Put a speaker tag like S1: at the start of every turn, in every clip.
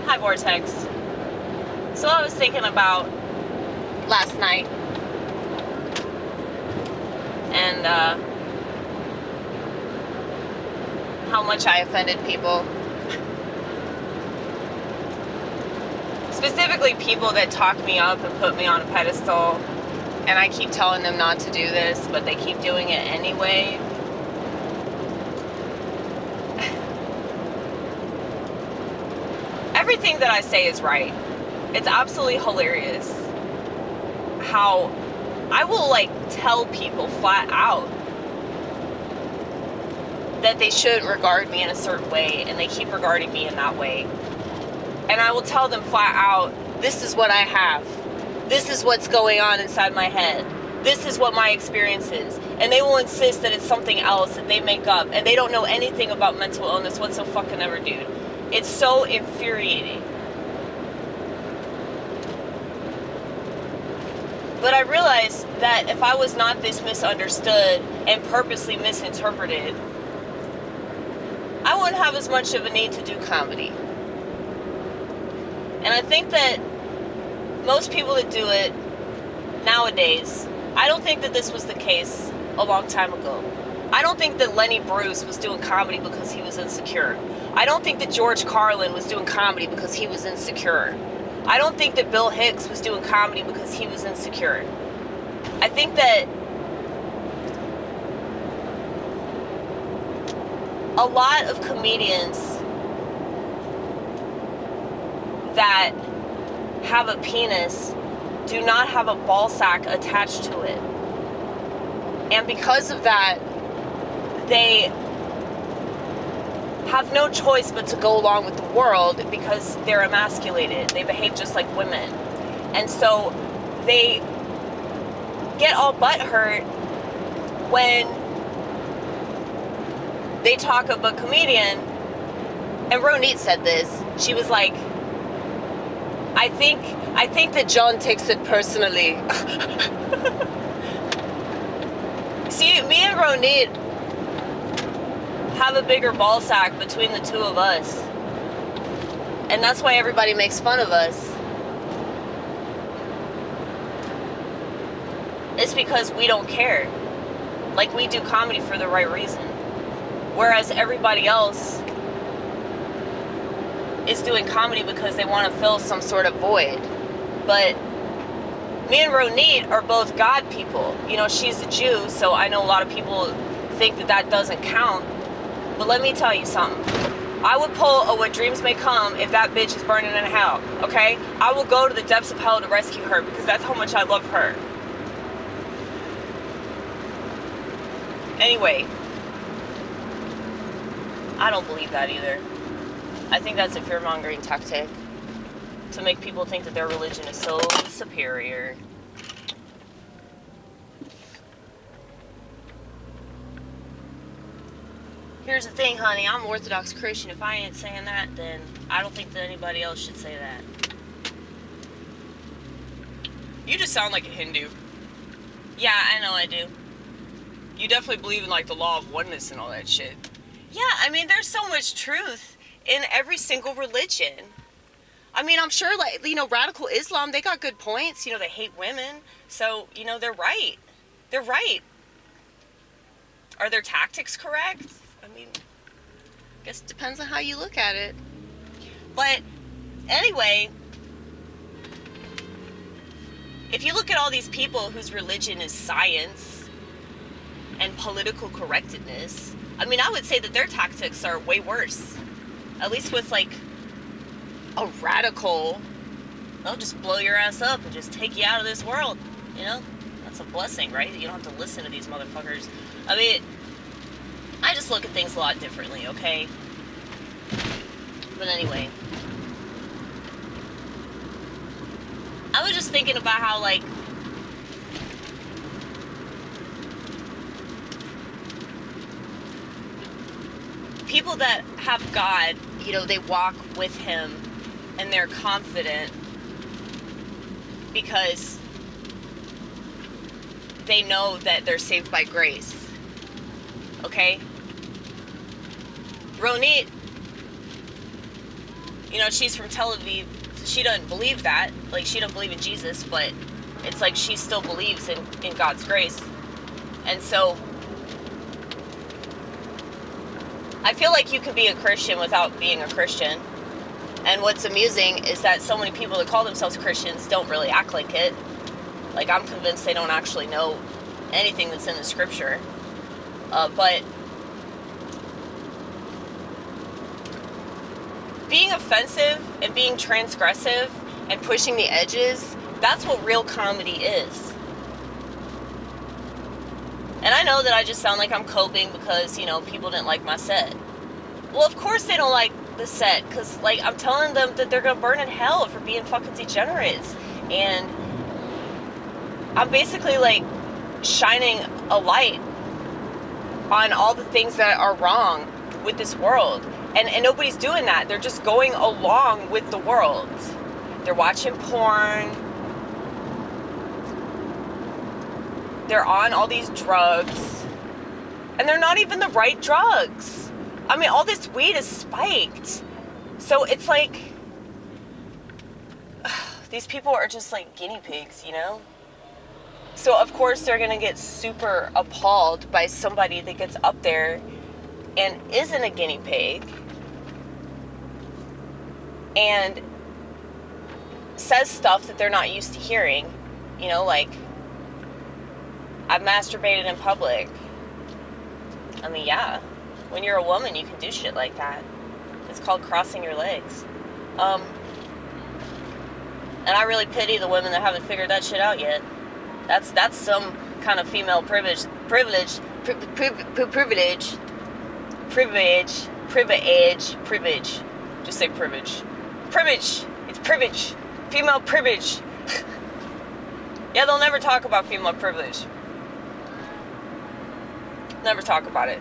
S1: Hi, Vortex. So I was thinking about last night and how much I offended people. Specifically people that talk me up and put me on a pedestal, and I keep telling them not to do this, but they keep doing it anyway. Everything that I say is right. It's absolutely hilarious how I will tell people flat out that they shouldn't regard me in a certain way, and they keep regarding me in that way. And I will tell them flat out, this is what I have. This is what's going on inside my head. This is what my experience is. And they will insist that it's something else that they make up, and they don't know anything about mental illness whatsoever, dude. It's so infuriating. But I realized that if I was not this misunderstood and purposely misinterpreted, I wouldn't have as much of a need to do comedy. And I think that most people that do it nowadays, I don't think that this was the case a long time ago. I don't think that Lenny Bruce was doing comedy because he was insecure. I don't think that George Carlin was doing comedy because he was insecure. I don't think that Bill Hicks was doing comedy because he was insecure. I think that a lot of comedians that have a penis do not have a ballsack attached to it. And because of that, they have no choice but to go along with the world because they're emasculated. They behave just like women. And so they get all butthurt when they talk of a comedian. And Ronnit said this. She was like, I think that John takes it personally. See, me and Ronnit have a bigger ball sack between the two of us. And that's why everybody makes fun of us. It's because we don't care. Like, we do comedy for the right reason. Whereas everybody else is doing comedy because they want to fill some sort of void. But me and Ronnit are both God people. You know, she's a Jew, so I know a lot of people think that that doesn't count. But let me tell you something. I would pull a what dreams may come if that bitch is burning in hell, okay? I will go to the depths of hell to rescue her because that's how much I love her. Anyway, I don't believe that either. I think that's a fear-mongering tactic to make people think that their religion is so superior. Here's the thing, honey. I'm Orthodox Christian. If I ain't saying that, then I don't think that anybody else should say that. You just sound like a Hindu. Yeah, I know I do. You definitely believe in, the law of oneness and all that shit. Yeah, I mean, there's so much truth in every single religion. I mean, I'm sure, radical Islam, they got good points. You know, they hate women. So, they're right. They're right. Are their tactics correct? I mean, I guess it depends on how you look at it. But anyway, if you look at all these people whose religion is science and political correctness, I mean, I would say that their tactics are way worse. At least with, a radical, they'll just blow your ass up and just take you out of this world. You know? That's a blessing, right? You don't have to listen to these motherfuckers. I mean, I just look at things a lot differently, okay? But anyway, I was just thinking about how, people that have God, they walk with Him and they're confident because they know that they're saved by grace. Okay? Ronnit, you know, she's from Tel Aviv. She doesn't believe that. Like, she don't believe in Jesus, but it's like she still believes in God's grace. And so I feel like you can be a Christian without being a Christian. And what's amusing is that so many people that call themselves Christians don't really act like it. Like, I'm convinced they don't actually know anything that's in the scripture. But being offensive and being transgressive and pushing the edges, that's what real comedy is. And I know that I just sound like I'm coping because, you know, people didn't like my set. Well, of course they don't like the set, because, like, I'm telling them that they're gonna burn in hell for being fucking degenerates. And I'm basically, like, shining a light on all the things that are wrong with this world. And nobody's doing that. They're just going along with the world. They're watching porn. They're on all these drugs. And they're not even the right drugs. I mean, all this weed is spiked. So it's like, these people are just like guinea pigs, you know? So of course they're gonna get super appalled by somebody that gets up there and isn't a guinea pig and says stuff that they're not used to hearing. You know, like, I've masturbated in public. I mean, yeah, when you're a woman, you can do shit like that. It's called crossing your legs. And I really pity the women that haven't figured that shit out yet. That's some kind of female privilege. Just say privilege. Privilege. It's privilege. Female privilege. Yeah, they'll never talk about female privilege. Never talk about it.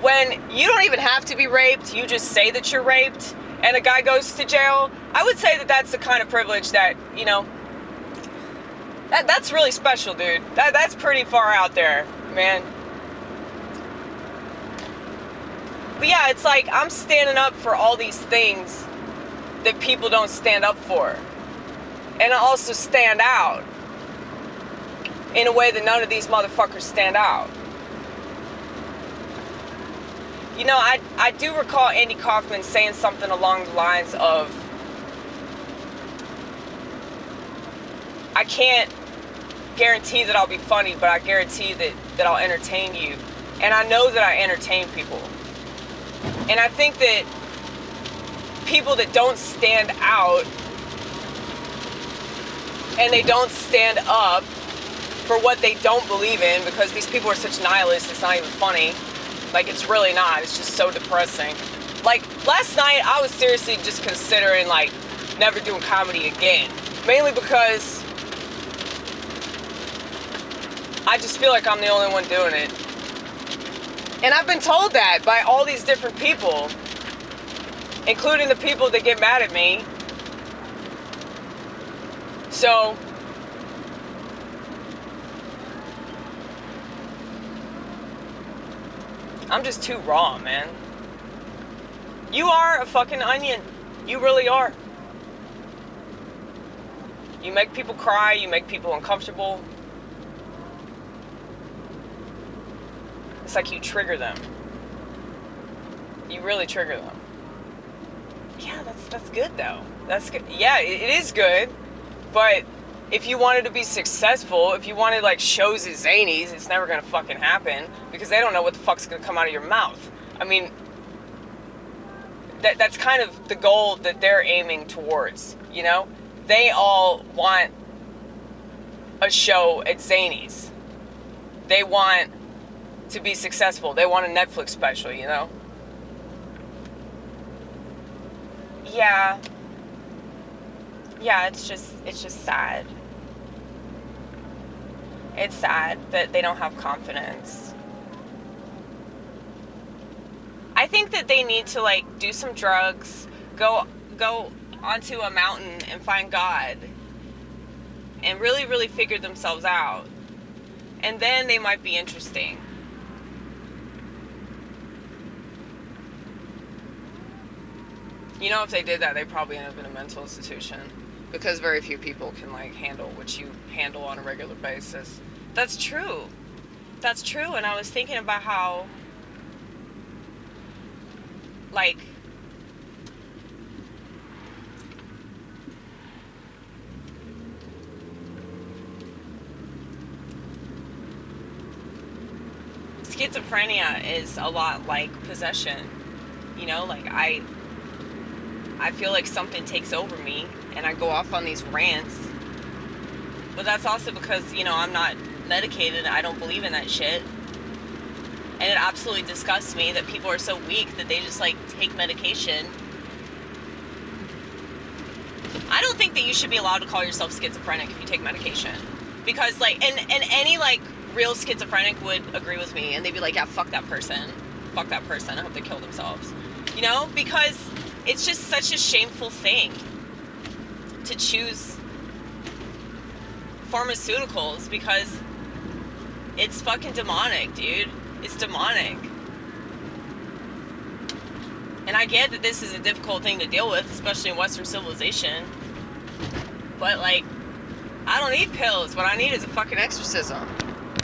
S1: When you don't even have to be raped, you just say that you're raped, and a guy goes to jail, I would say that that's the kind of privilege that, you know, that's really special, dude. That's pretty far out there, man. But yeah, it's like, I'm standing up for all these things that people don't stand up for. And I also stand out in a way that none of these motherfuckers stand out. You know, I do recall Andy Kaufman saying something along the lines of, I can't guarantee that I'll be funny, but I guarantee that I'll entertain you. And I know that I entertain people. And I think that people that don't stand out and they don't stand up for what they don't believe in, because these people are such nihilists, it's not even funny. Like, it's really not. It's just so depressing. Like, last night, I was seriously just considering, like, never doing comedy again. Mainly because I just feel like I'm the only one doing it. And I've been told that by all these different people, including the people that get mad at me. So, I'm just too raw, man. You are a fucking onion. You really are. You make people cry, you make people uncomfortable. It's like you trigger them. You really trigger them. Yeah, that's good though. That's good. Yeah, it is good. But if you wanted to be successful, if you wanted like shows at Zanies, it's never gonna fucking happen because they don't know what the fuck's gonna come out of your mouth. I mean, that's kind of the goal that they're aiming towards, you know? They all want a show at Zanies. They want to be successful. They want a Netflix special, you know? Yeah. Yeah, it's just sad. It's sad that they don't have confidence. I think that they need to, like, do some drugs, go onto a mountain and find God, and really, really figure themselves out. And then they might be interesting. You know, if they did that, they'd probably end up in a mental institution. Because very few people can, like, handle what you handle on a regular basis. That's true. That's true. And I was thinking about how, like, schizophrenia is a lot like possession. You know, like, I feel like something takes over me and I go off on these rants. But that's also because, you know, I'm not medicated. I don't believe in that shit. And it absolutely disgusts me that people are so weak that they just, like, take medication. I don't think that you should be allowed to call yourself schizophrenic if you take medication. Because, like, and any, like, real schizophrenic would agree with me. And they'd be like, yeah, fuck that person. Fuck that person. I hope they kill themselves. You know? Because it's just such a shameful thing to choose pharmaceuticals, because it's fucking demonic, dude. It's demonic. And I get that this is a difficult thing to deal with, especially in Western civilization. But, like, I don't need pills. What I need is a fucking exorcism.